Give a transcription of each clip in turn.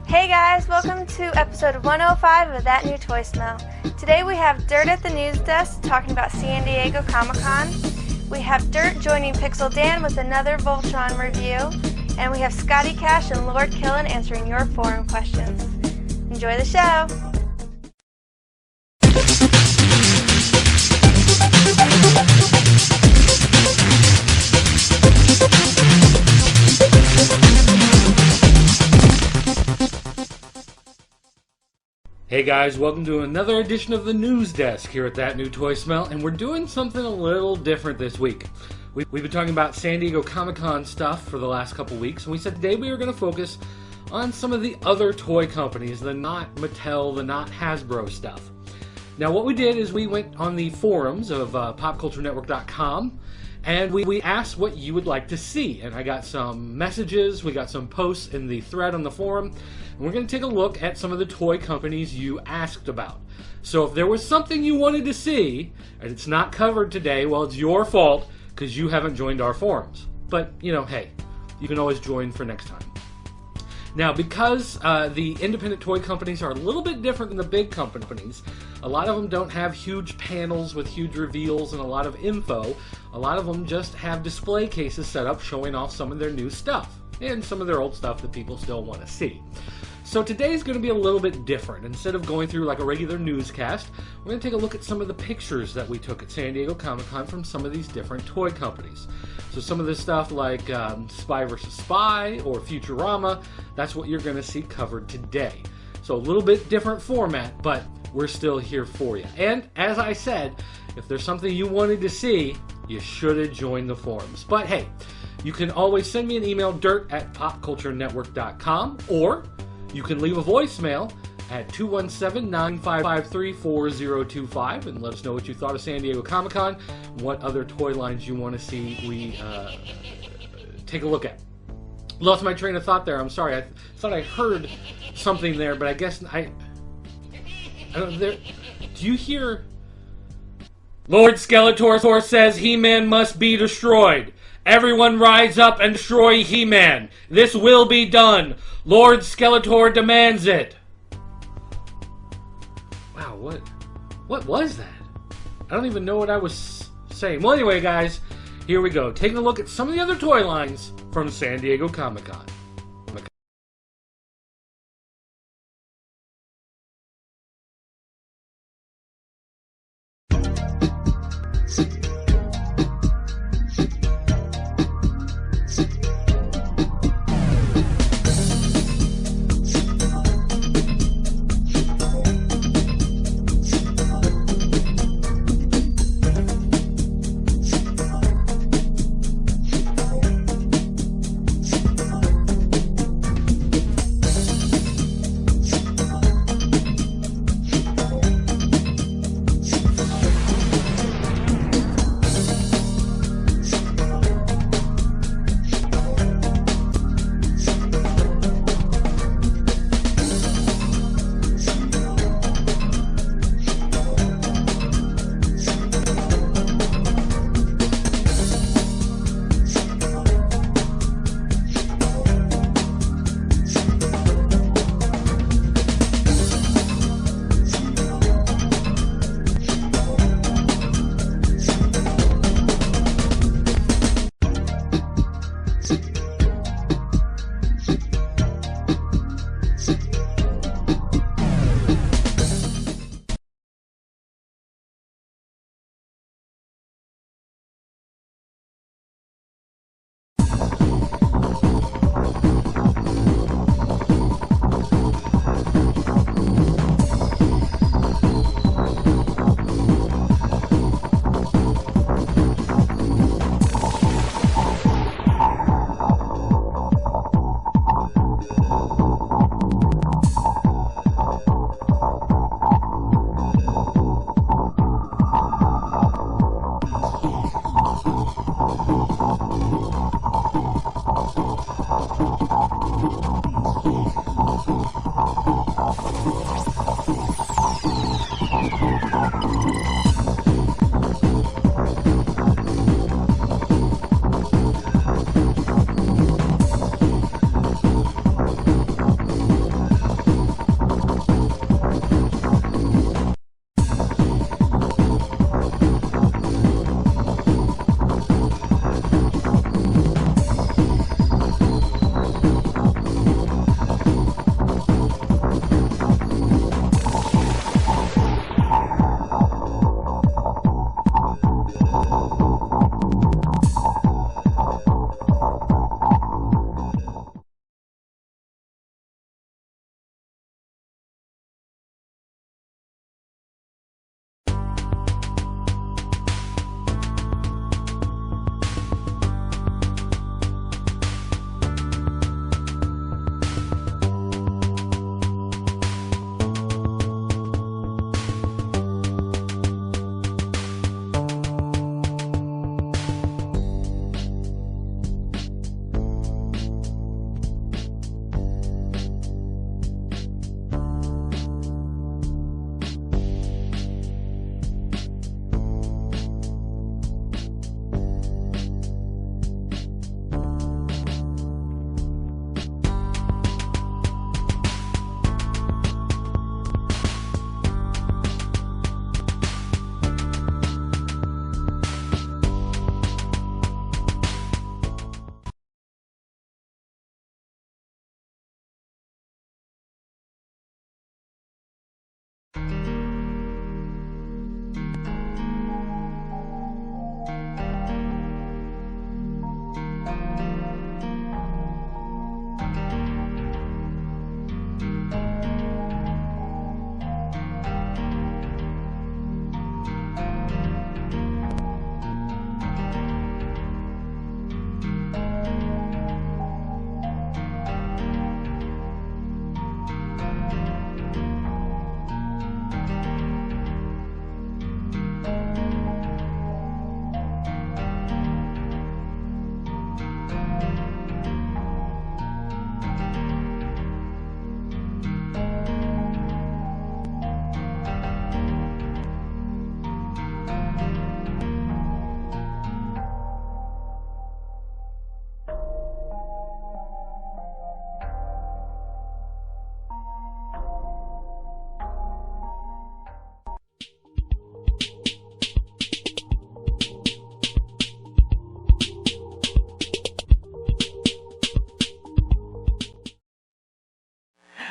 Hey guys, welcome to episode 105 of That New Toy Smell. Today we have Dirt at the news desk talking about San Diego Comic-Con. We have Dirt joining Pixel Dan with another Voltron review. And we have Scotty Cash and Lord Killen answering your forum questions. Enjoy the show! Hey guys, welcome to another edition of the News Desk here at That New Toy Smell, and we're doing something a little different this week. We've been talking about San Diego Comic-Con stuff for the last couple weeks, and we said today we were going to focus on some of the other toy companies, the not Mattel, the not Hasbro stuff. Now what we did is we went on the forums of popculturenetwork.com, and we asked what you would like to see, and I got some messages, we got some posts in the thread on the forum, and we're going to take a look at some of the toy companies you asked about. So if there was something you wanted to see, and it's not covered today, well, it's your fault, because you haven't joined our forums. But, you know, hey, you can always join for next time. Now, because the independent toy companies are a little bit different than the big companies, a lot of them don't have huge panels with huge reveals and a lot of info. A lot of them just have display cases set up showing off some of their new stuff and some of their old stuff that people still want to see. So today's going to be a little bit different. Instead of going through like a regular newscast, we're going to take a look at some of the pictures that we took at San Diego Comic-Con from some of these different toy companies. So some of this stuff like Spy vs. Spy or Futurama, that's what you're going to see covered today. So a little bit different format, but we're still here for you. And as I said, if there's something you wanted to see, you should have joined the forums. But hey, you can always send me an email, dirt@popculturenetwork.com, or you can leave a voicemail at 217-953-4025 and let us know what you thought of San Diego Comic-Con, what other toy lines you want to see we take a look at. Lost my train of thought there. I'm sorry. I thought I heard something there, but I guess I don't know. Do you hear? Lord Skeletor says He-Man must be destroyed. Everyone rise up and destroy He-Man. This will be done. Lord Skeletor demands it. Wow, what was that? I don't even know what I was saying. Well, anyway, guys, here we go. Taking a look at some of the other toy lines from San Diego Comic-Con.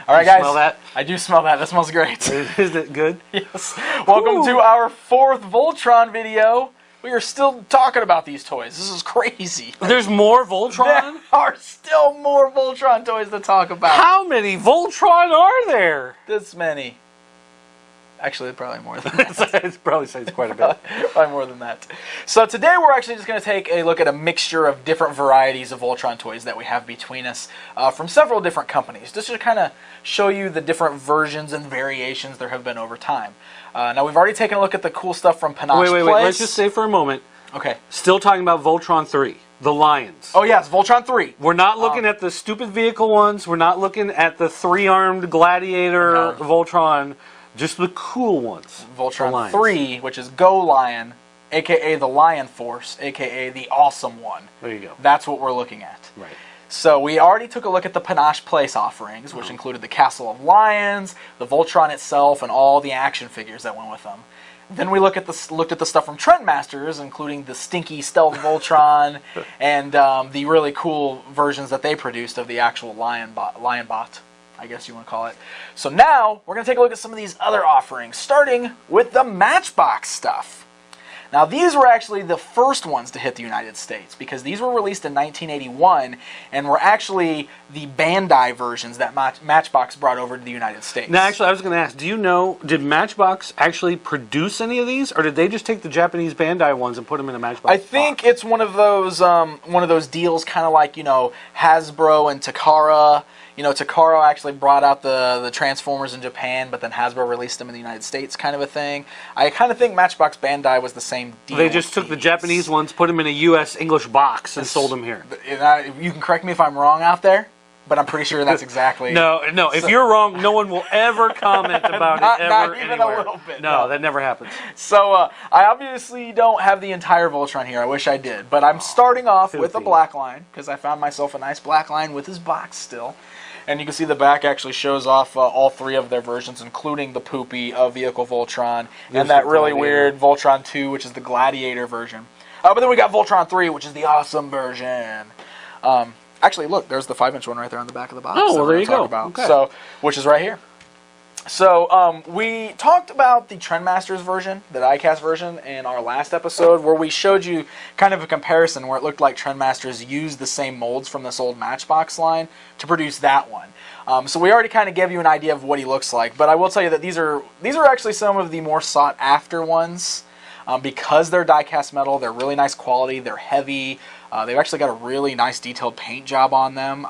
All right, guys. Smell that? I do smell that. That smells great. Is it good? Yes. Welcome to our 4th Voltron video. We are still talking about these toys. This is crazy. There's more Voltron? There are still more Voltron toys to talk about. How many Voltron are there? This many. Actually, probably more than that. It probably says quite a bit. Probably more than that. So today we're actually just going to take a look at a mixture of different varieties of Voltron toys that we have between us from several different companies. Just to kind of show you the different versions and variations there have been over time. Now we've already taken a look at the cool stuff from Panache Wait. Let's just say for a moment. Okay. Still talking about Voltron 3. The Lions. Oh yes, Voltron 3. We're not looking at the stupid vehicle ones. We're not looking at the 3-armed gladiator Voltron. Just the cool ones. Voltron 3, which is Go Lion, a.k.a. the Lion Force, a.k.a. the Awesome One. There you go. That's what we're looking at. Right. So we already took a look at the Panache Place offerings, which included the Castle of Lions, the Voltron itself, and all the action figures that went with them. Then we looked at the stuff from Trendmasters, including the stinky Stealth Voltron and the really cool versions that they produced of the actual Lion Bot, I guess you want to call it. So now, we're going to take a look at some of these other offerings, starting with the Matchbox stuff. Now, these were actually the first ones to hit the United States, because these were released in 1981, and were actually the Bandai versions that Matchbox brought over to the United States. Now, actually, I was going to ask, do you know, did Matchbox actually produce any of these, or did they just take the Japanese Bandai ones and put them in a Matchbox I think it's one of those deals, kind of like, you know, Hasbro and Takara. You know, Takara actually brought out the Transformers in Japan, but then Hasbro released them in the United States, kind of a thing. I kind of think Matchbox Bandai was the same deal. They just took the Japanese ones, put them in a U.S. English box, and sold them here. You can correct me if I'm wrong out there, but I'm pretty sure that's exactly... No, if you're wrong, no one will ever comment about it ever Not even anywhere. a little bit. No, that never happens. So, I obviously don't have the entire Voltron here. I wish I did. But I'm starting off with a black line, because I found myself a nice black line with his box still. And you can see the back actually shows off all 3 of their versions, including the poopy Vehicle Voltron, and that really weird Voltron 2, which is the Gladiator version. But then we got Voltron 3, which is the awesome version. Actually, look, there's the 5-inch one right there on the back of the box. Oh, well, there you go. Okay. So, which is right here. So, we talked about the Trendmasters version, the diecast version, in our last episode, where we showed you kind of a comparison where it looked like Trendmasters used the same molds from this old Matchbox line to produce that one. So we already kind of gave you an idea of what he looks like, but I will tell you that these are actually some of the more sought-after ones. Because they're die-cast metal, they're really nice quality, they're heavy, they've actually got a really nice detailed paint job on them.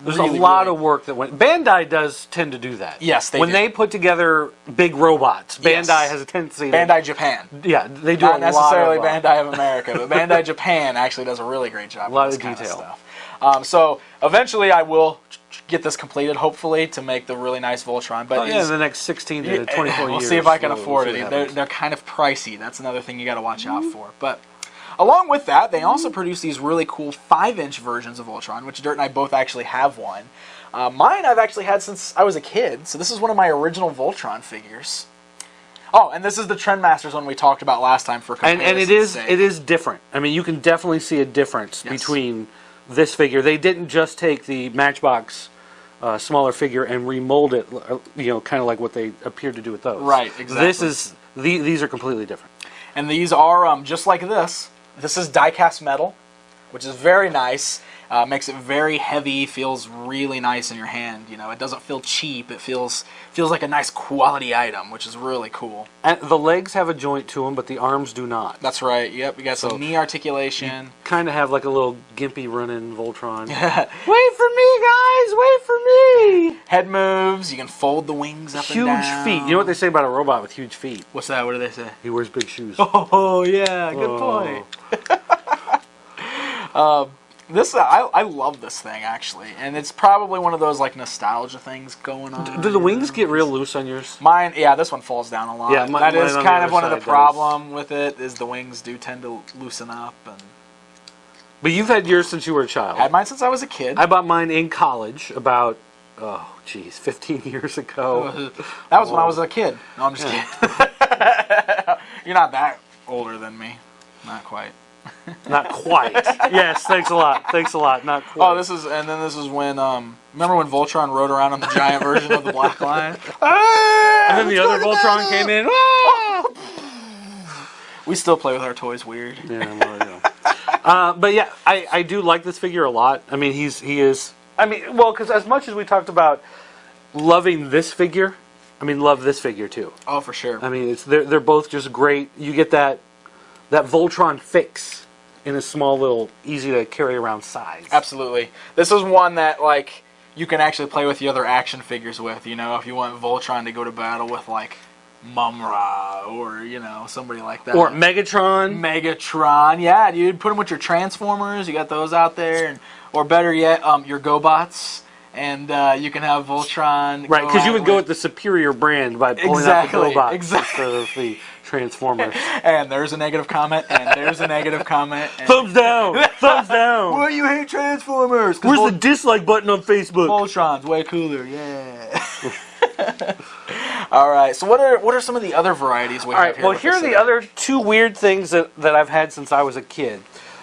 There's a lot of work that went... Bandai does tend to do that. Yes, they do. When they put together big robots, Bandai has a tendency to... Bandai Japan. Yeah, they do Not a lot of... necessarily Bandai of America, but Bandai Japan actually does a really great job A lot with of this detail. kind of stuff. So eventually I will get this completed, hopefully, to make the really nice Voltron. But in the next 16 to 24 years. We'll see if I can afford it. They're kind of pricey. That's another thing you got to watch out for. But along with that, they also produce these really cool 5-inch versions of Voltron, which Dirt and I both actually have one. Mine I've actually had since I was a kid, so this is one of my original Voltron figures. Oh, and this is the Trendmasters one we talked about last time for comparison. And it is different. I mean, you can definitely see a difference between this figure. They didn't just take the Matchbox smaller figure and remold it, you know, kind of like what they appeared to do with those. Right, exactly. These are completely different. And these are just like this. This is die-cast metal, which is very nice. Makes it very heavy, feels really nice in your hand. You know, it doesn't feel cheap. It feels like a nice quality item, which is really cool. And the legs have a joint to them, but the arms do not. That's right. Yep, you got some knee articulation. Kind of have like a little gimpy running Voltron. Wait for me, guys! Wait for me! Head moves. You can fold the wings up and down. Huge feet. You know what they say about a robot with huge feet? What's that? What do they say? He wears big shoes. Oh yeah, good point. I love this thing, actually, and it's probably one of those like nostalgia things going on. Do the wings get real loose on yours? Mine, yeah, this one falls down a lot. Yeah, that is kind of one of the problem with it, is the wings do tend to loosen up. But you've had yours since you were a child. I had mine since I was a kid. I bought mine in college about, 15 years ago. That was when I was a kid. No, I'm just kidding. You're not that older than me. Not quite. Not quite. Yes, thanks a lot. Thanks a lot. Not quite. Oh, this is when remember when Voltron rode around on the giant version of the Black Lion? And then the other Voltron came in. We still play with our toys weird. Yeah, well, yeah. But yeah, I do like this figure a lot. I mean, he is. I mean, well, because as much as we talked about loving this figure, I mean, love this figure too. Oh, for sure. I mean, they're both just great. You get that Voltron fix in a small little, easy to carry around size. Absolutely. This is one that like you can actually play with the other action figures with. You know, if you want Voltron to go to battle with like Mumra or somebody like that. Or Megatron. Megatron, yeah, dude. Put them with your Transformers. You got those out there, or better yet, your GoBots. And you can have Voltron. Right, because you would go with the superior brand by pulling out the GoBots instead of the Transformers. And there's a negative comment, and there's a negative comment. And thumbs down! Thumbs down! Why you hate Transformers? Where's the dislike button on Facebook? Voltron's way cooler, yeah. All right, so what are some of the other varieties we have here? Well, here are the other two weird things that I've had since I was a kid.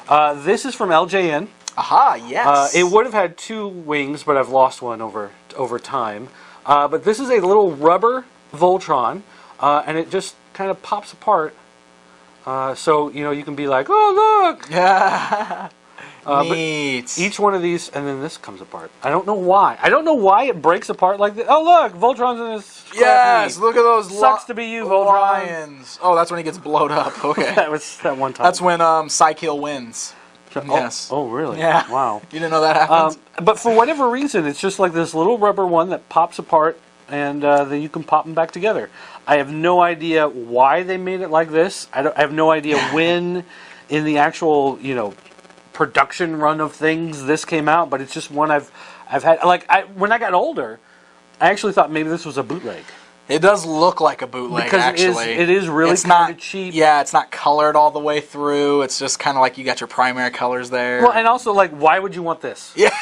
This is from LJN. Aha, yes. It would have had two wings, but I've lost one over time. But this is a little rubber Voltron, and it just kind of pops apart. So, you can be like, oh, look! Yeah. Neat. But each one of these, and then this comes apart. I don't know why. I don't know why it breaks apart like this. Oh, look! Voltron's in this. Yes, look at those. Sucks to be you, Voltron. Lions. Oh, that's when he gets blowed up. Okay. That was that one time. That's when Psykill wins. Yes. Oh, really? Yeah. Wow. You didn't know that happened? But for whatever reason, it's just like this little rubber one that pops apart, and then you can pop them back together. I have no idea why they made it like this. I have no idea when in the actual, production run of things this came out, but it's just one I've had. Like, when I got older, I actually thought maybe this was a bootleg. It does look like a bootleg, because actually. It is really kind of cheap. Yeah, it's not colored all the way through. It's just kind of like you got your primary colors there. Well, and also, like, why would you want this? Yeah.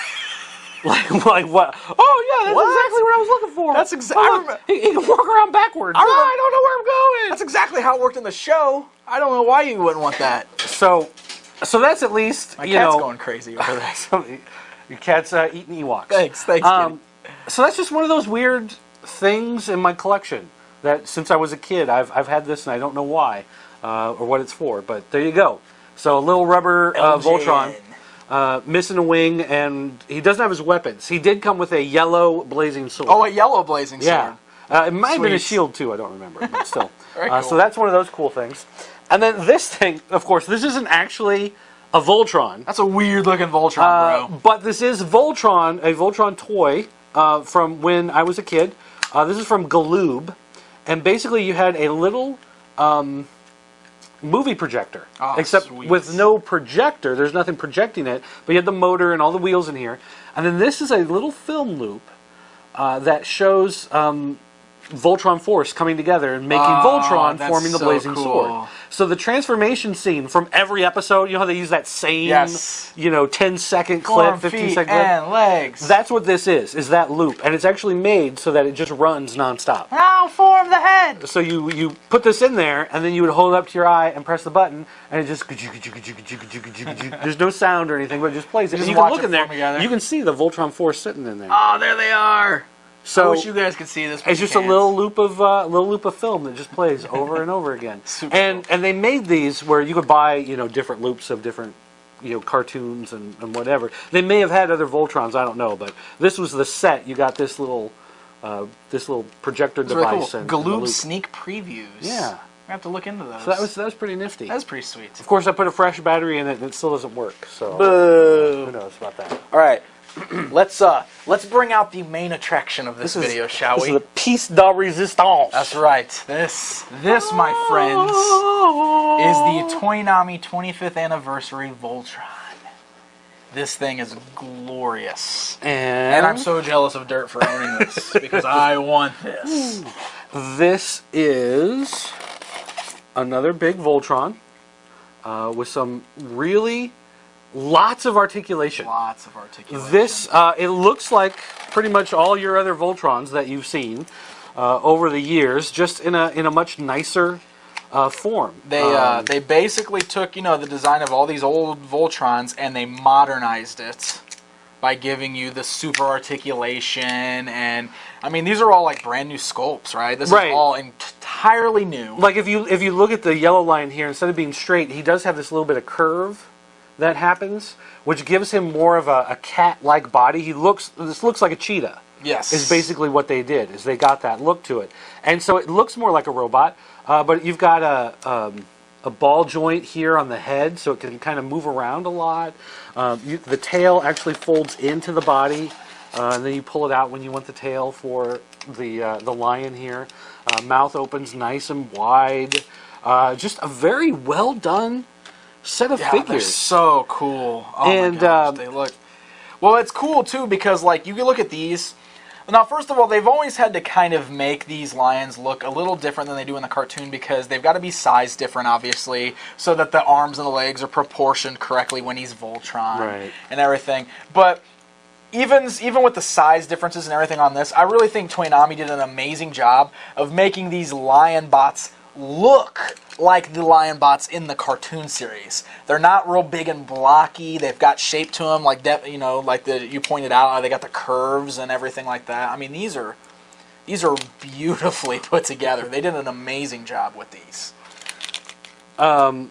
like what? Oh, yeah, that's exactly what I was looking for. That's exactly. He can walk around backwards. I don't know where I'm going. That's exactly how it worked in the show. I don't know why you wouldn't want that. So that's at least, My cat's going crazy over there. Your cat's eating Ewoks. Thanks. So that's just one of those weird things in my collection that since I was a kid I've had this and I don't know why or what it's for, but there you go. So a little rubber Voltron, missing a wing, and he doesn't have his weapons. He did come with a yellow blazing sword. Oh, a yellow blazing sword. Yeah. It might have been a shield too, I don't remember, but still. Very cool. So that's one of those cool things. And then this thing, of course, this isn't actually a Voltron. That's a weird looking Voltron, bro. But this is Voltron, a Voltron toy from when I was a kid. This is from Galoob, and basically you had a little movie projector, except sweet. With no projector. There's nothing projecting it, but you had the motor and all the wheels in here. And then this is a little film loop that shows Voltron Force coming together and making Voltron forming the blazing sword. So the transformation scene from every episode, you know how they use that same, 10-second clip, 15-second clip? And legs. That's what this is that loop. And it's actually made so that it just runs nonstop. Now form the head! So you put this in there, and then you would hold it up to your eye and press the button, and it just... There's no sound or anything, but it just plays it. And you can look in there, you can see the Voltron Force sitting in there. Oh, there they are! So I wish you guys could see this. It's just a little loop of film that just plays over and over again. And they made these where you could buy different loops of different cartoons and whatever. They may have had other Voltrons, I don't know, but this was the set. You got this little projector device. Really cool. Galoob sneak previews. Yeah. I have to look into those. So that was pretty nifty. That's pretty sweet. Of course, I put a fresh battery in it, and it still doesn't work. So who knows about that? All right. Let's bring out the main attraction of this video, shall we? This is the piece de resistance. That's right. This, my friends, is the Toynami 25th Anniversary Voltron. This thing is glorious. And I'm so jealous of Dirt for owning this, because I want this. This is another big Voltron with some really... Lots of articulation. Lots of articulation. This, it looks like pretty much all your other Voltrons that you've seen over the years, just in a much nicer form. They basically took, you know, the design of all these old Voltrons and they modernized it by giving you the super articulation, and I mean these are all like brand new sculpts, right? This is all entirely new. Like if you look at the yellow line here, instead of being straight, he does have this little bit of curve that happens, which gives him more of a cat-like body. This looks like a cheetah. Yes, is basically what they did. Is they got that look to it, and so it looks more like a robot. But you've got a ball joint here on the head, so it can kind of move around a lot. The tail actually folds into the body, and then you pull it out when you want the tail for the lion here. Mouth opens nice and wide. Just a very well done set of figures. They're so cool. Oh my gosh, they look. Well, it's cool too because like you can look at these. Now, first of all, they've always had to kind of make these lions look a little different than they do in the cartoon because they've got to be sized different, obviously, so that the arms and the legs are proportioned correctly when he's Voltron and everything. But even with the size differences and everything on this, I really think Toynami did an amazing job of making these lion bots look like the lion bots in the cartoon series. They're not real big and blocky. They've got shape to them, like you know, like you pointed out. They got the curves and everything like that. I mean, these are beautifully put together. They did an amazing job with these. The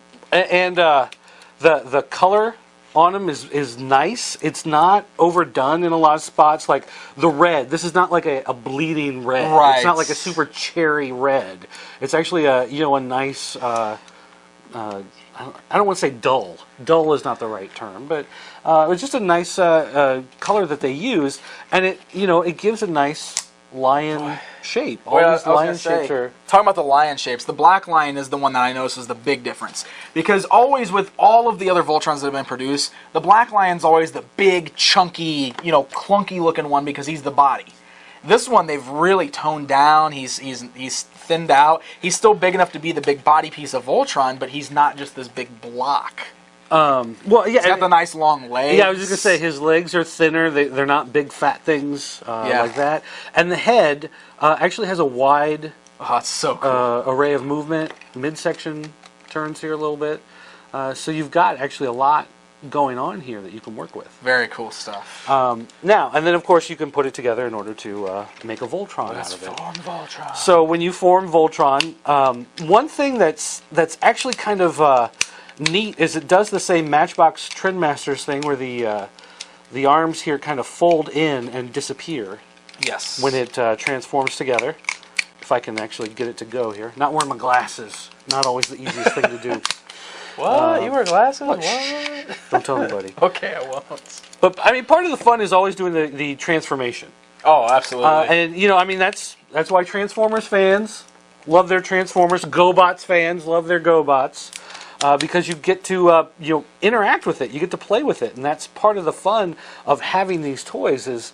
color on them is nice. It's not overdone in a lot of spots. Like the red, this is not like a bleeding red. Right. It's not like a super cherry red. It's actually a nice. I don't want to say dull. Dull is not the right term, but it was just a nice color that they used, and it gives a nice lion shape. All these lion shapes are... Talking about the lion shapes, the black lion is the one that I noticed was the big difference. Because always with all of the other Voltrons that have been produced, the black lion's always the big, chunky, clunky looking one because he's the body. This one they've really toned down. He's thinned out. He's still big enough to be the big body piece of Voltron, but he's not just this big block. He's got the nice long legs. Yeah, I was just gonna say his legs are thinner. They're not big fat things like that. And the head actually has a wide it's so cool. Array of movement. Midsection turns here a little bit. So you've got actually a lot going on here that you can work with. Very cool stuff. Now, and then of course you can put it together in order to make a Voltron out of it. Form Voltron. So when you form Voltron, one thing that's actually kind of neat is it does the same Matchbox Trendmasters thing where the arms here kind of fold in and disappear. Yes. When it transforms together. If I can actually get it to go here. Not wearing my glasses. Not always the easiest thing to do. What? You wear glasses? What? Don't tell anybody. Okay, I won't. But I mean, part of the fun is always doing the transformation. Oh, absolutely. And that's why Transformers fans love their Transformers. GoBots fans love their GoBots. Because you get to interact with it, you get to play with it, and that's part of the fun of having these toys is,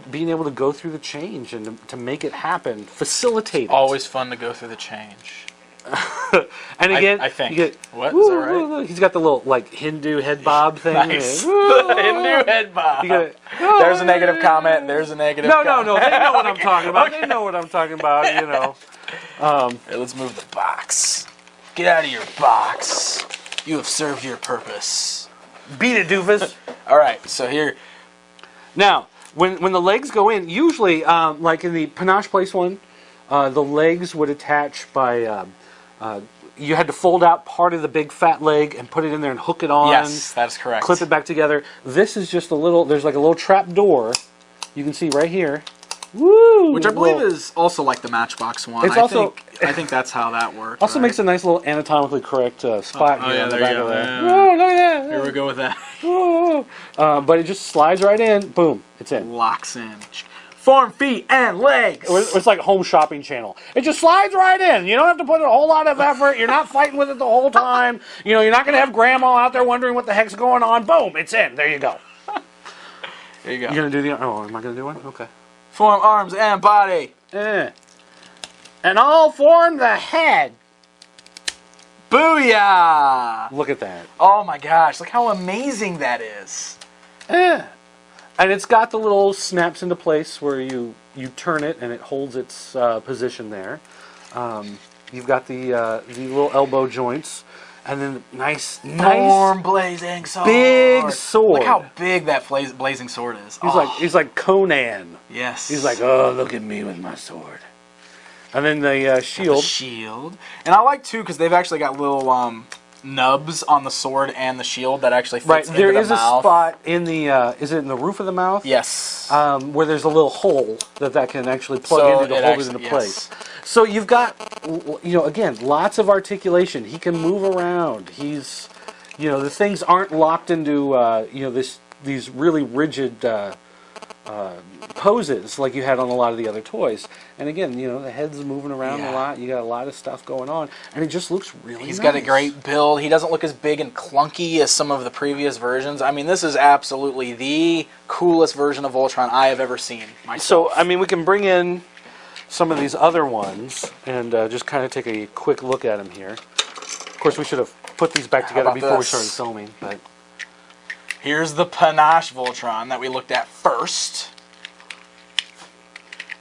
being able to go through the change and to make it happen, facilitate it. Always fun to go through the change. And again, I think. What? Woo, is that right? He's got the little Hindu head bob thing. Nice. The Hindu head bob. There's a negative comment. There's a negative comment. No. They know what I'm talking about. Okay. They know what I'm talking about, Hey, let's move the box. Get out of your box. You have served your purpose. Beat it, doofus. All right, so here. Now, when the legs go in, usually, like in the Panache Place one, the legs would attach by... you had to fold out part of the big fat leg and put it in there and hook it on. Yes, that's correct. Clip it back together. This is just there's like a little trap door. You can see right here. Woo! Which I believe is also like the Matchbox one. I think that's how that works. Also makes a nice little anatomically correct spot here on the back of that. Yeah. Oh, look at that! Here we go with that. Oh. But it just slides right in. Boom! It's in. Locks in. Form, feet, and legs. It's like a home shopping channel. It just slides right in. You don't have to put a whole lot of effort. You're not fighting with it the whole time. You're not going to have grandma out there wondering what the heck's going on. Boom! It's in. There you go. There you go. You're going to do am I going to do one? Okay. Form, arms, and body. And all form the head. Booyah! Look at that. Oh my gosh, look how amazing that is. And it's got the little snaps into place where you turn it and it holds its position there. You've got the little elbow joints, and then nice Storm blazing sword. big sword. Look how big that blazing sword is. He's like Conan. Yes. He's like, oh, look at me with my sword. And then the shield. The shield. And I like too because they've actually got little nubs on the sword and the shield that actually fits into the mouth. There is a spot in the is it in the roof of the mouth? Yes. Where there's a little hole that can actually plug into to hold it into place. So you've got, again, lots of articulation. He can move around. He's, the things aren't locked into, these really rigid poses like you had on a lot of the other toys. And again, the head's moving around a lot. You got a lot of stuff going on, and it just looks really nice. He's got a great build. He doesn't look as big and clunky as some of the previous versions. I mean, this is absolutely the coolest version of Voltron I have ever seen myself. So, I mean, we can bring in some of these other ones and just kind of take a quick look at them here. Of course, we should have put these back together before we started filming. But here's the Panache Voltron that we looked at first.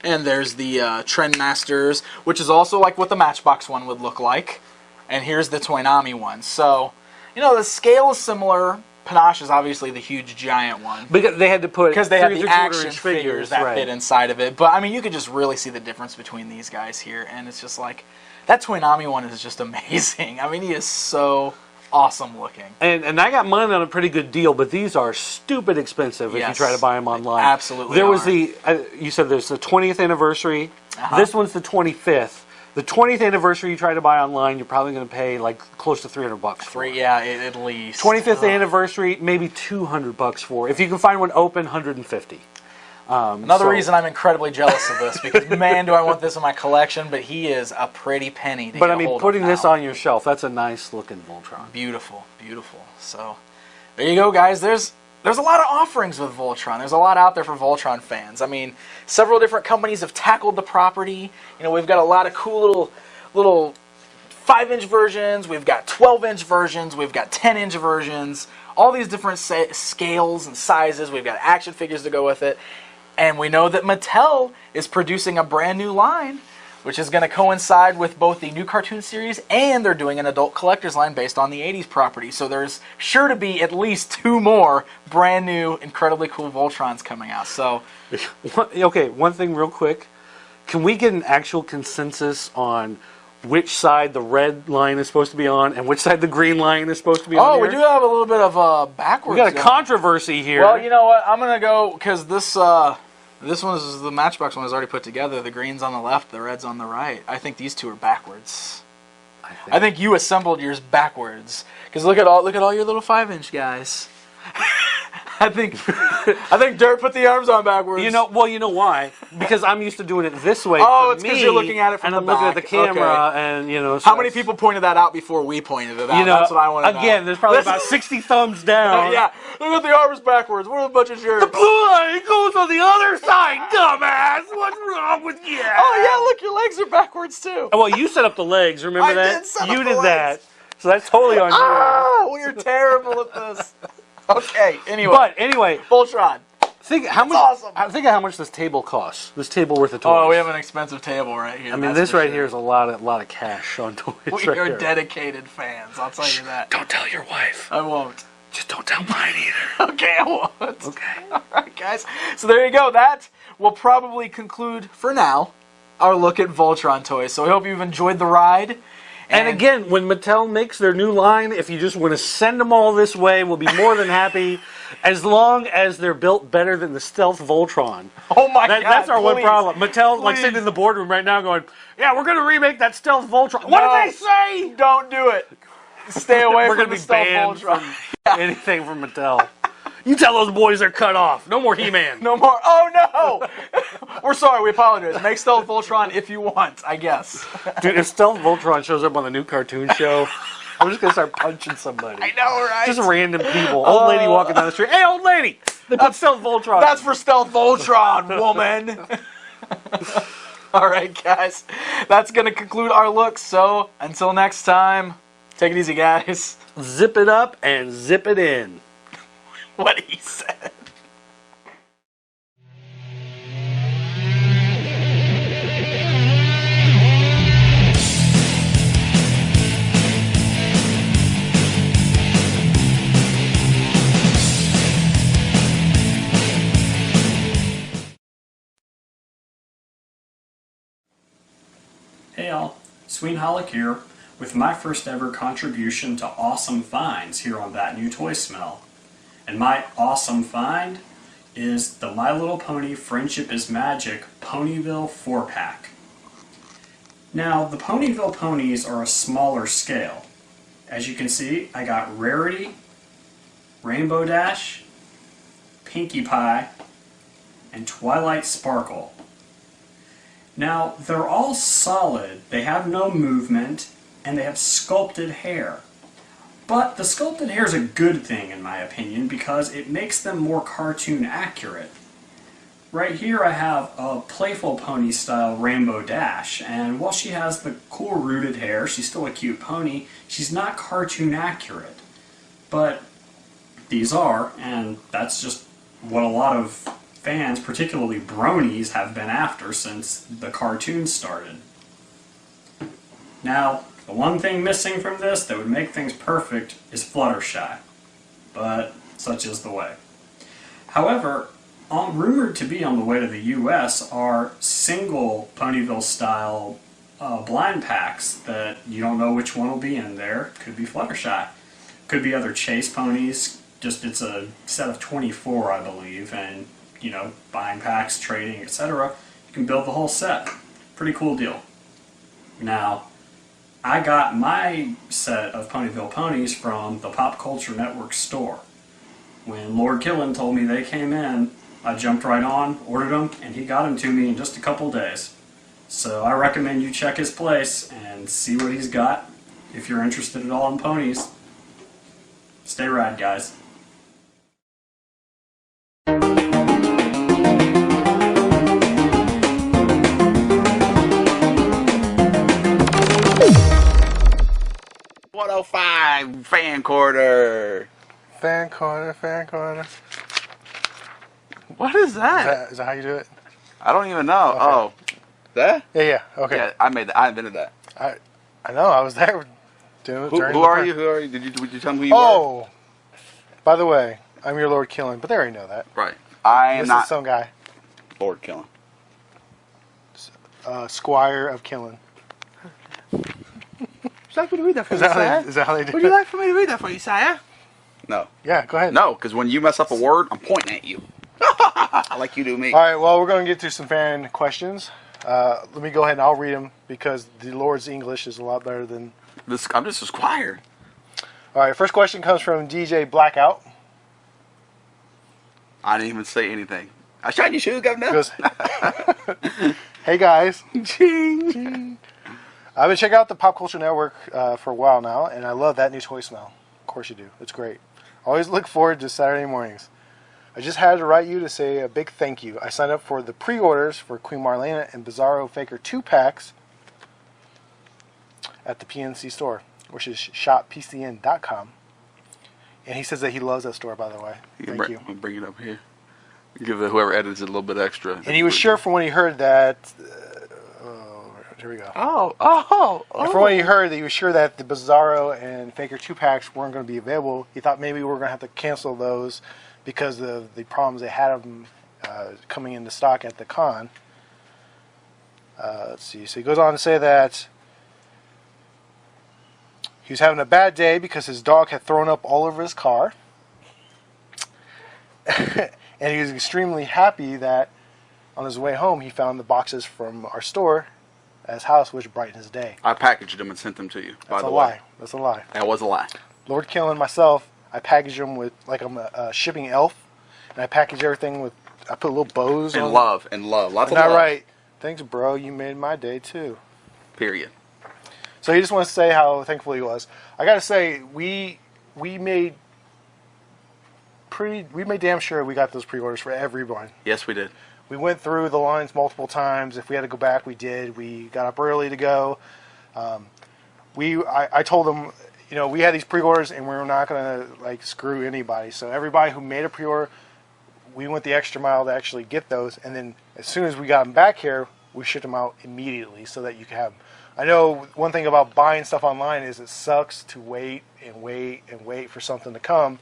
And there's the Trendmasters, which is also like what the Matchbox one would look like. And here's the Toynami one. So, the scale is similar. Panache is obviously the huge giant one. Because they had to put because they have the action figures that fit inside of it. But I mean, you could just really see the difference between these guys here, and it's just like that Toynami one is just amazing. I mean, he is so awesome looking. And I got mine on a pretty good deal, but these are stupid expensive if you try to buy them online. Absolutely. There was you said there's the 20th anniversary. This one's the 25th. The 20th anniversary you try to buy online, you're probably going to pay like close to $300 for. Yeah, at least. 25th anniversary, maybe $200 for. If you can find one open, $150. Another reason I'm incredibly jealous of this, because man, do I want this in my collection, but he is a pretty penny to But get I mean, a hold putting of this now. on your shelf, that's a nice looking Voltron. Beautiful, beautiful. So, there you go, guys. There's a lot of offerings with Voltron. There's a lot out there for Voltron fans. I mean, several different companies have tackled the property. We've got a lot of cool little 5-inch versions. We've got 12-inch versions. We've got 10-inch versions. All these different scales and sizes. We've got action figures to go with it. And we know that Mattel is producing a brand new line, which is going to coincide with both the new cartoon series and they're doing an adult collector's line based on the 80s property. So there's sure to be at least 2 more brand new, incredibly cool Voltrons coming out. So, okay, one thing real quick. Can we get an actual consensus on which side the red line is supposed to be on and which side the green line is supposed to be on? Oh, we do have a little bit of backwards. We got a controversy here. Well, you know what? I'm going to go, because this one is the Matchbox one is already put together. The green's on the left, the red's on the right. I think these two are backwards. I think you assembled yours backwards. Because look at all your little 5-inch guys. I think Dirt put the arms on backwards. You know why? Because I'm used to doing it this way. Oh, it's because you're looking at it from and the I'm back. looking at the camera, and So how many people pointed that out before we pointed it out? That's what I want to know. Again, there's probably about 60 thumbs down. Yeah, look at the arms backwards. What a bunch of jerks. The blue line goes on the other side, dumbass. What's wrong with you? Oh yeah, look, your legs are backwards too. Well, you set up the legs. Remember that? You did that. So that's totally on you. Oh, we're terrible at this. Okay, anyway. Voltron. Think how much? Awesome. Think of how much this table costs. This table worth of toys. Oh, we have an expensive table right here. I mean, this right here is a lot of cash on toys. We are dedicated fans. I'll tell you that. Don't tell your wife. I won't. Just don't tell mine either. Okay, I won't. Okay. All right, guys. So there you go. That will probably conclude for now our look at Voltron toys. So I hope you've enjoyed the ride. And again, when Mattel makes their new line, if you just want to send them all this way, we'll be more than happy, as long as they're built better than the Stealth Voltron. Oh my God! That's our one problem. Mattel, like sitting in the boardroom right now, going, "Yeah, we're going to remake that Stealth Voltron." What did they say? Don't do it. Stay away from the Stealth Voltron. From anything from Mattel. You tell those boys they're cut off. No more He-Man. No more. Oh no! We're sorry. We apologize. Make Stealth Voltron if you want, I guess. Dude, if Stealth Voltron shows up on the new cartoon show, I'm just gonna start punching somebody. I know, right? Just random people. Old lady walking down the street. Hey, old lady! They put Stealth Voltron. That's for Stealth Voltron, woman. All right, guys. That's gonna conclude our look. So until next time, take it easy, guys. Zip it up and zip it in. What he said. Hey all, Suine Hallock here with my first ever contribution to awesome finds here on That New Toy Smell. And my awesome find is the My Little Pony Friendship is Magic Ponyville 4-pack. Now, the Ponyville Ponies are a smaller scale. As you can see, I got Rarity, Rainbow Dash, Pinkie Pie, and Twilight Sparkle. Now, they're all solid, they have no movement, and they have sculpted hair. But the sculpted hair is a good thing in my opinion because it makes them more cartoon accurate. Right here I have a Playful Pony style Rainbow Dash, and while she has the cool rooted hair, she's still a cute pony, she's not cartoon accurate. But these are, and that's just what a lot of fans, particularly bronies, have been after since the cartoon started. Now, the one thing missing from this that would make things perfect is Fluttershy, but such is the way. However, rumored to be on the way to the US are single Ponyville style blind packs that you don't know which one will be in there. Could be Fluttershy, could be other chase ponies, just it's a set of 24 I believe, and you know, buying packs, trading, etc. You can build the whole set. Pretty cool deal. Now, I got my set of Ponyville Ponies from the Pop Culture Network store. When Lord Killen told me they came in, I jumped right on, ordered them, and he got them to me in just a couple days. So I recommend you check his place and see what he's got if you're interested at all in ponies. Stay rad, guys. Fan corner. Fan corner, fan corner. What is that? Is that how you do it? I don't even know. Okay. Oh, that? Yeah. Okay. Yeah, I made that. I invented that. I know. I was there. Doing Who are you? Who are you? Would you tell me who you are? Oh, by the way, I'm your Lord Killen, but they already know that. Right. I am This not is some guy, Lord Killen. Squire of Killen. Would you like me to read that for Is you, that, sire? is that how they do Would it? you like for me to read that for you, sire? No. Yeah, go ahead. No, because when you mess up a word, I'm pointing at you. Like you do me. All right, well, we're going to get to some fan questions. Let me go ahead and I'll read them because the Lord's English is a lot better than... I'm just a squire. All right, first question comes from DJ Blackout. I didn't even say anything. I shot your shoe, governor. He goes, hey, guys. Ching. Ching. I've been checking out the Pop Culture Network for a while now, and I love That New Toy Smell. Of course you do. It's great. Always look forward to Saturday mornings. I just had to write you to say a big thank you. I signed up for the pre-orders for Queen Marlena and Bizarro Faker 2-packs at the PNC store, which is shoppcn.com. And he says that he loves that store, by the way. Thank you. I'll bring it up here. Give whoever edits it a little bit extra. And he was sure from when he heard that... here we go. And from what he heard, that he was sure that the Bizarro and Faker 2-packs weren't going to be available. He thought maybe we were going to have to cancel those because of the problems they had of them coming into stock at the con. Let's see. So he goes on to say that he was having a bad day because his dog had thrown up all over his car. And he was extremely happy that on his way home he found the boxes from our store at his house, which brightened his day. I packaged them and sent them to you. That's a lie. That's a lie. That was a lie. Lord Killen and myself, I package them with, like I'm a shipping elf, and I package everything with, I put little bows on. Lots of love. Lots of love. Right. Thanks, bro. You made my day too. Period. So he just wants to say how thankful he was. I got to say, we made damn sure we got those pre-orders for everyone. Yes, we did. We went through the lines multiple times. If we had to go back, we did. We got up early to go. I told them, you know, we had these pre-orders and we were not going to like screw anybody. So everybody who made a pre-order, we went the extra mile to actually get those. And then as soon as we got them back here, we shipped them out immediately so that you could have them. I know one thing about buying stuff online is it sucks to wait and wait and wait for something to come.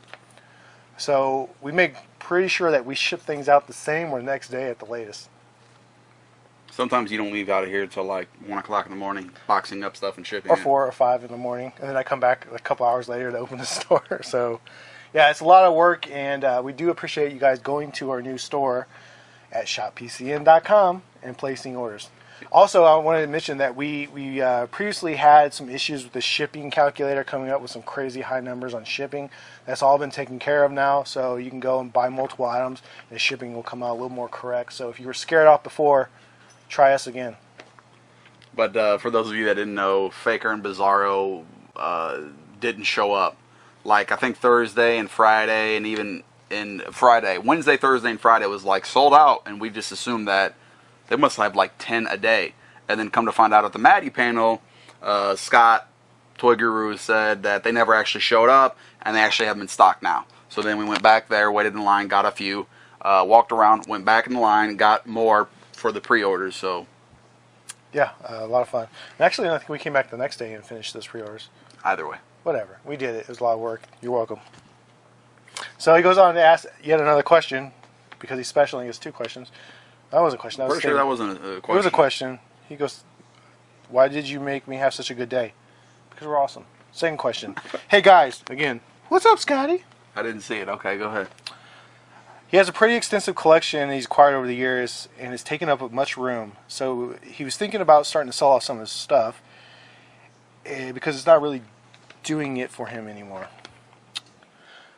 So we make pretty sure that we ship things out the same or the next day at the latest. Sometimes you don't leave out of here until like 1 o'clock in the morning, boxing up stuff and shipping Or it. 4 or 5 in the morning, and then I come back a couple hours later to open the store. So, yeah, it's a lot of work, and we do appreciate you guys going to our new store at shoppcn.com and placing orders. Also, I wanted to mention that we previously had some issues with the shipping calculator coming up with some crazy high numbers on shipping. That's all been taken care of now, so you can go and buy multiple items, and the shipping will come out a little more correct. So if you were scared off before, try us again. But for those of you that didn't know, Faker and Bizarro didn't show up. Like, I think Thursday and Friday, and even in Friday, Wednesday, Thursday, and Friday was like sold out, and we just assumed that they must have like 10 a day. And then come to find out at the Maddie panel, Scott, Toy Guru, said that they never actually showed up, and they actually have them in stock now. So then we went back there, waited in line, got a few, walked around, went back in the line, got more for the pre-orders. So yeah, a lot of fun. And actually, I think we came back the next day and finished those pre-orders. either way. Whatever. We did it. It was a lot of work. You're welcome. So he goes on to ask yet another question, because he's special and he has 2 questions. That wasn't a question. That was Pretty sure that wasn't a question. It was a question. He goes, why did you make me have such a good day? Because we're awesome. Second question. Hey guys, again, what's up, Scotty? I didn't see it. Okay, go ahead. He has a pretty extensive collection he's acquired over the years, and it's taken up much room. So he was thinking about starting to sell off some of his stuff, because it's not really doing it for him anymore.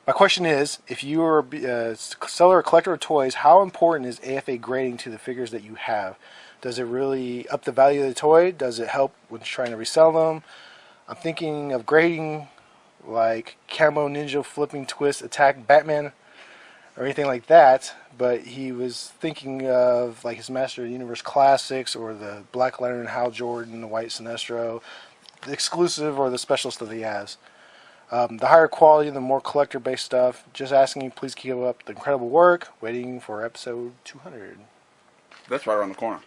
My question is, if you are a seller or collector of toys, how important is AFA grading to the figures that you have? Does it really up the value of the toy? Does it help when trying to resell them? I'm thinking of grading like Camo Ninja Flipping Twist Attack Batman or anything like that, but he was thinking of like his Master of the Universe Classics or the Black Lantern Hal Jordan, the White Sinestro, the exclusive or the special stuff he has. The higher quality, the more collector-based stuff. Just asking you, please keep up the incredible work. Waiting for episode 200. That's right around the corner.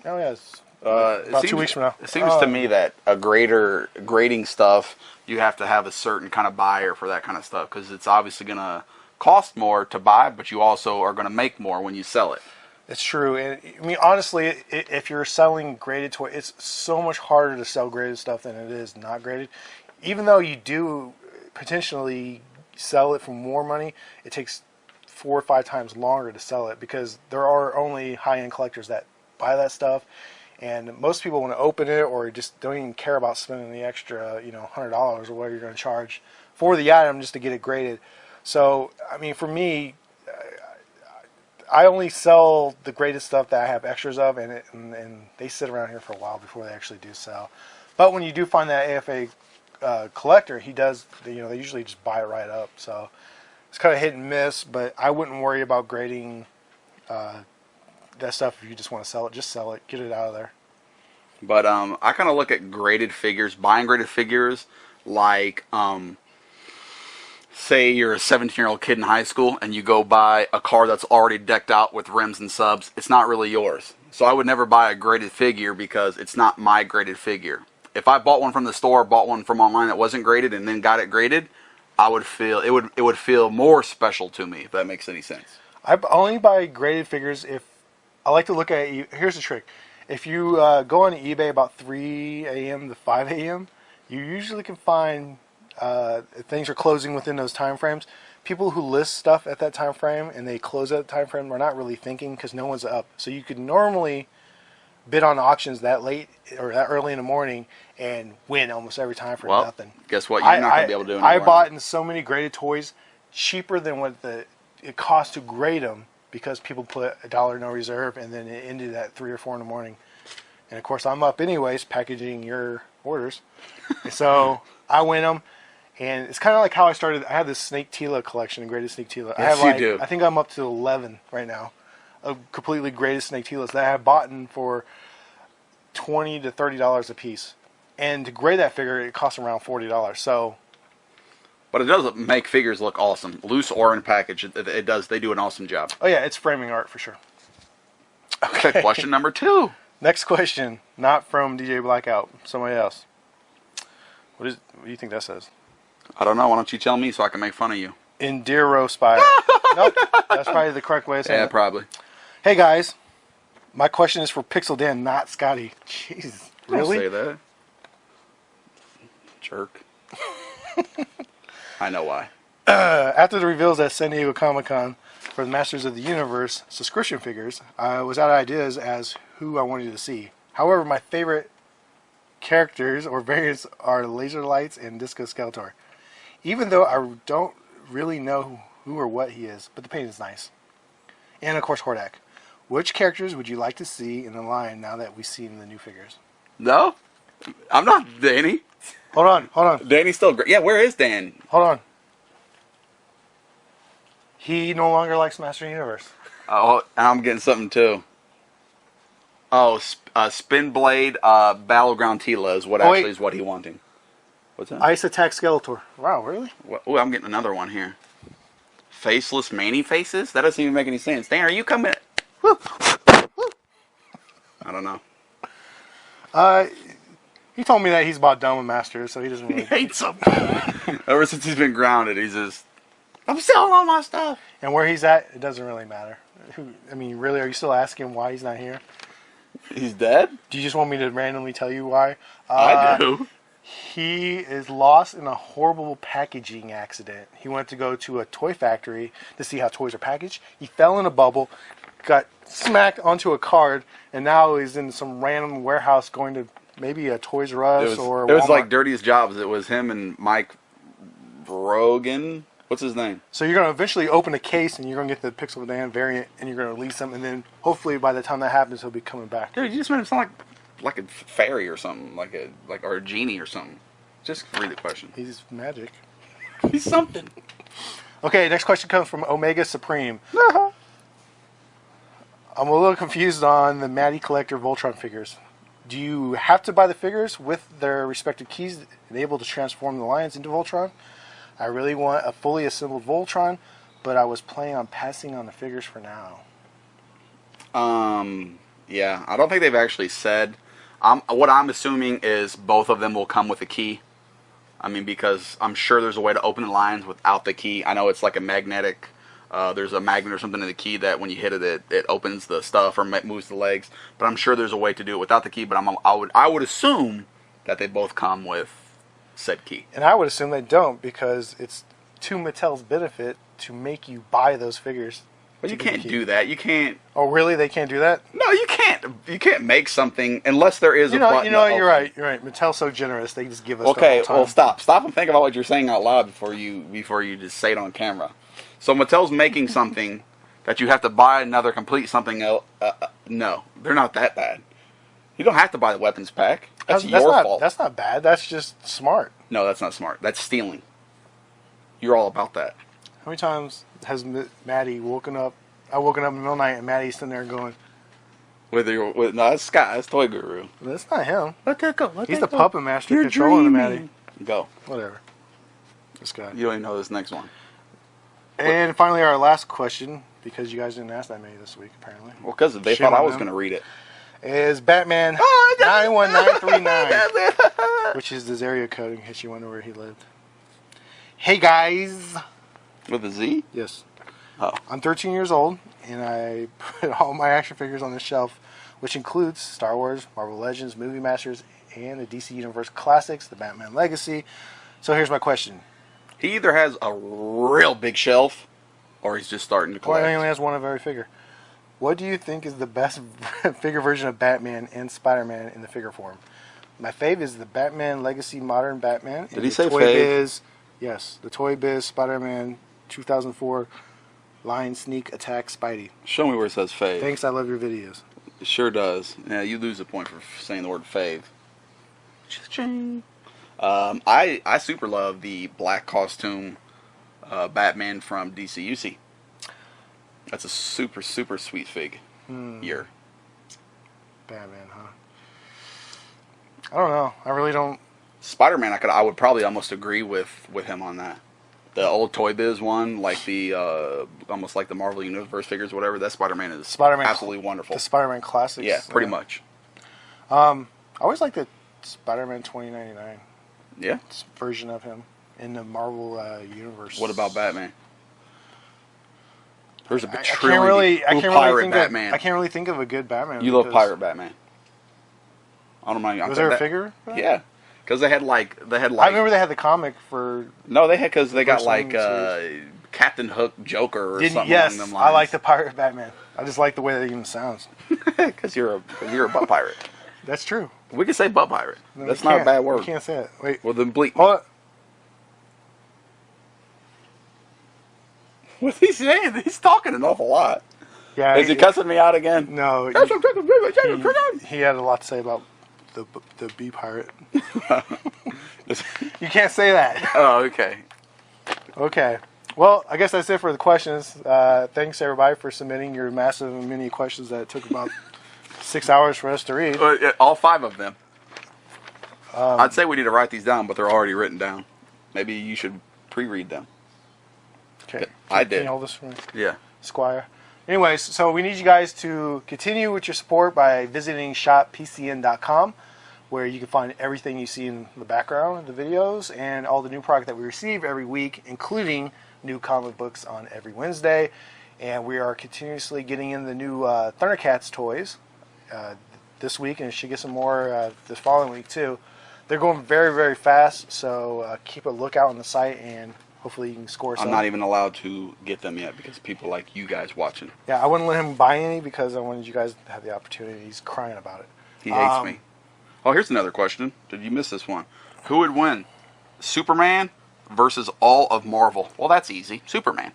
Oh, yeah. It's about 2 weeks from now. It seems to me that a grading stuff, you have to have a certain kind of buyer for that kind of stuff, because it's obviously going to cost more to buy, but you also are going to make more when you sell it. It's true. And I mean, honestly, if you're selling graded toys, it's so much harder to sell graded stuff than it is not graded. Even though you do potentially sell it for more money, it takes 4 or 5 times longer to sell it, because there are only high-end collectors that buy that stuff, and most people want to open it or just don't even care about spending the extra, $100 or whatever you're going to charge for the item just to get it graded. So, I mean, for me, I only sell the graded stuff that I have extras of, and they sit around here for a while before they actually do sell. But when you do find that AFA collector, he does, they usually just buy it right up. So it's kind of hit and miss, but I wouldn't worry about grading that stuff if you just want to sell it. Just sell it, get it out of there. But I kind of look at graded figures, buying graded figures, like say you're a 17-year-old kid in high school and you go buy a car that's already decked out with rims and subs. It's not really yours. So I would never buy a graded figure because it's not my graded figure. If I bought one from the store, bought one from online that wasn't graded, and then got it graded, I would feel it would feel more special to me, if that makes any sense. I only buy graded figures if I like to look at. Here's the trick: if you go on eBay about 3 a.m. to 5 a.m., you usually can find things are closing within those time frames. People who list stuff at that time frame and they close at that time frame are not really thinking, because no one's up. So you could normally bid on auctions that late or that early in the morning and win almost every time for nothing. Guess what? You're not going to be able to do it anymore. I bought in so many graded toys cheaper than what it cost to grade them, because people put $1 no reserve, and then it ended at 3 or 4 in the morning. And of course, I'm up anyways, packaging your orders. So I win them, and it's kind of like how I started. I have this Snake Tila collection, graded Snake Tila. Yes, you do. I think I'm up to 11 right now of completely graded Snake Tilas that I have bought for $20 to $30 a piece. And to grade that figure, it costs around $40. So, but it does make figures look awesome, loose or in package. It does. They do an awesome job. Oh yeah, it's framing art for sure. Okay, question number 2. Next question, not from DJ Blackout, somebody else. What do you think that says? I don't know. Why don't you tell me so I can make fun of you? Enduro Spider. Nope, that's probably the correct way of saying it. Yeah, probably. Hey guys, My question is for Pixel Dan, not Scotty. Jeez, really? Don't say that. Jerk. I know why. After the reveals at San Diego Comic-Con for the Masters of the Universe subscription figures, I was out of ideas as who I wanted to see. However, my favorite characters or variants are Laser Lights and Disco Skeletor. Even though I don't really know who or what he is, but the paint is nice. And of course, Hordak. Which characters would you like to see in the line now that we've seen the new figures? No, I'm not Danny. Hold on. Danny's still great. Yeah, where is Dan? Hold on. He no longer likes Master Universe. Oh, and I'm getting something too. Oh, Spin Blade Battleground Tila is what actually is what he wanting. What's that? Ice Attack Skeletor. Wow, really? Oh, I'm getting another one here. Faceless Manny Faces? That doesn't even make any sense. Dan, are you coming? I don't know. He told me that he's about done with Masters, so he doesn't really... He hates them. Ever since he's been grounded, he's just... I'm selling all my stuff. And where he's at, it doesn't really matter. I mean, really, are you still asking why he's not here? He's dead? Do you just want me to randomly tell you why? I do. He is lost in a horrible packaging accident. He went to go to a toy factory to see how toys are packaged. He fell in a bubble, got smacked onto a card, and now he's in some random warehouse going to maybe a Toys R Us or Walmart. It was like Dirtiest Jobs. It was him and Mike Brogan. What's his name? So you're going to eventually open a case and you're going to get the Pixel Dan variant and you're going to release him, and then hopefully by the time that happens he'll be coming back. Dude, you just made him sound like a fairy or something, or a genie or something. Just read the question. He's magic. He's something. Okay, next question comes from Omega Supreme. I'm a little confused on the Matty Collector Voltron figures. Do you have to buy the figures with their respective keys and able to transform the Lions into Voltron? I really want a fully assembled Voltron, but I was planning on passing on the figures for now. Yeah, I don't think they've actually said. What I'm assuming is both of them will come with a key. I mean, because I'm sure there's a way to open the lines without the key. I know it's like a magnetic. There's a magnet or something in the key that when you hit it, it opens the stuff or moves the legs. But I'm sure there's a way to do it without the key. But I would assume that they both come with said key. And I would assume they don't, because it's to Mattel's benefit to make you buy those figures. But you can't do that. You can't. Oh, really? They can't do that? No, you can't. You can't make something unless there is a button. You're right. You're right. Mattel's so generous; they just give us. Okay, the whole well, time. stop and think about what you're saying out loud before you just say it on camera. So Mattel's making something that you have to buy another complete something else. No, they're not that bad. You don't have to buy the weapons pack. That's your fault. That's not bad. That's just smart. No, that's not smart. That's stealing. You're all about that. How many times has Maddie woken up? I woken up in the middle of the night and Maddie's sitting there going, No, that's Scott. That's Toy Guru. "That's not him. Let that go. He's the puppet master controlling the Maddie." Go. Whatever. This guy. You don't even know this next one. And finally, our last question, because you guys didn't ask that many this week, apparently. Well, because they Shame thought I on was them. going to read it. Is Batman 91939, which is his area code in case you wonder where he lived. Hey guys. With a Z? Yes. Oh. I'm 13 years old, and I put all my action figures on the shelf, which includes Star Wars, Marvel Legends, Movie Masters, and the DC Universe Classics, the Batman Legacy. So here's my question. He either has a real big shelf, or he's just starting to collect. Well, he only has one of every figure. What do you think is the best figure version of Batman and Spider-Man in the figure form? My fave is the Batman Legacy Modern Batman. Did he say Toy fave? Biz, yes, the Toy Biz Spider-Man 2004 Lion Sneak Attack Spidey. Show me where it says fave. Thanks, I love your videos. It sure does. Yeah, you lose a point for saying the word fave. Cha-ching. I super love the black costume Batman from DCUC. That's a super, super sweet fig. Year. Batman, huh? I don't know. I really don't. Spider-Man, I would probably almost agree with him on that. The old Toy Biz one, like the almost like the Marvel Universe figures, whatever. That Spider-Man is absolutely wonderful. The Spider-Man Classics. Yeah, pretty much. I always like the Spider-Man 2099. Yeah. Version of him in the Marvel universe. What about Batman? There's a I trillion. can't really think of a good Batman. You love Pirate Batman. I don't mind. Was there a figure? For that? Yeah, because they had like. I remember they had the comic for. No, they had because they got First like one Captain Hook, Joker, or something Yes, along them lines. I like the Pirate Batman. I just like the way that it even sounds. Because you're a butt pirate. That's true. We can say butt pirate. No, That's you not a can't. bad word. You can't say it. Wait. Well, then bleep. Hold on. What's he saying? He's talking an awful lot. Yeah. Is he cussing me out again? No. He had a lot to say about the bee pirate. You can't say that. Oh, okay. Okay. Well, I guess that's it for the questions. Thanks everybody for submitting your massive and many questions that took about 6 hours for us to read. All 5 of them. I'd say we need to write these down, but they're already written down. Maybe you should pre-read them. Okay. I did. Can you hold this for me? Yeah. Squire. Anyways, so we need you guys to continue with your support by visiting shoppcn.com, where you can find everything you see in the background of the videos and all the new product that we receive every week, including new comic books on every Wednesday. And we are continuously getting in the new Thundercats toys this week, and should get some more this following week too. They're going very, very fast, so keep a lookout on the site, and hopefully you can score some. I'm not even allowed to get them yet because people like you guys watching. Yeah, I wouldn't let him buy any because I wanted you guys to have the opportunity. He's crying about it. He hates me. Oh, here's another question. Did you miss this one? Who would win? Superman versus all of Marvel? Well, that's easy. Superman.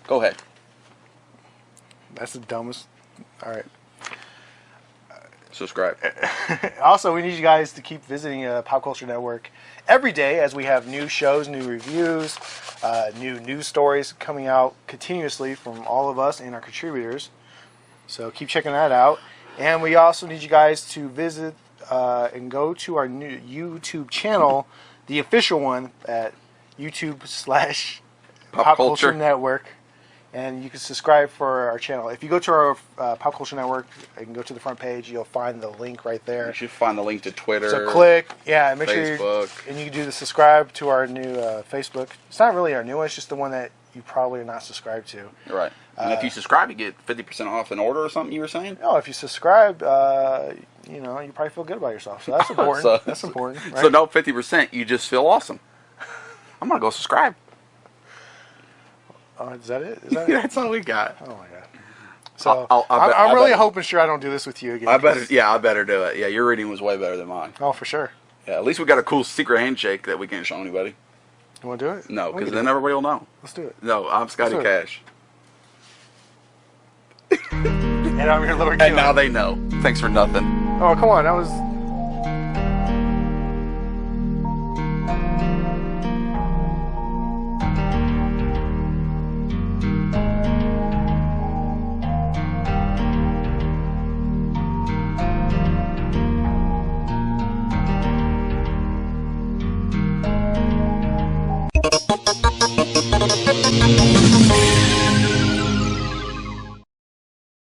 Go ahead. That's the dumbest. All right. Subscribe. Also, we need you guys to keep visiting Pop Culture Network every day as we have new shows, new reviews, new news stories coming out continuously from all of us and our contributors. So keep checking that out. And we also need you guys to visit and go to our new YouTube channel, the official one at YouTube/Pop Culture Network. And you can subscribe for our channel. If you go to our Pop Culture Network, you can go to the front page. You'll find the link right there. You should find the link to Twitter. So click, make Facebook. sure and you can do the subscribe to our new Facebook. It's not really our new one. It's just the one that you probably are not subscribed to. Right. And if you subscribe, you get 50% off an order or something. You were saying? No, if you subscribe, you probably feel good about yourself. So that's important. That's important. Right? So no 50%. You just feel awesome. I'm gonna go subscribe. Is that it? Is that it? That's all we got. Oh my god. So I'm really hoping sure I don't do this with you again. I better do it. Yeah, your reading was way better than mine. Oh, for sure. Yeah, at least we got a cool secret handshake that we can't show anybody. You want to do it? No, because then everybody will know. Let's do it. No, I'm Scotty Cash. And I'm your little And now they know. Thanks for nothing. Oh, come on. That was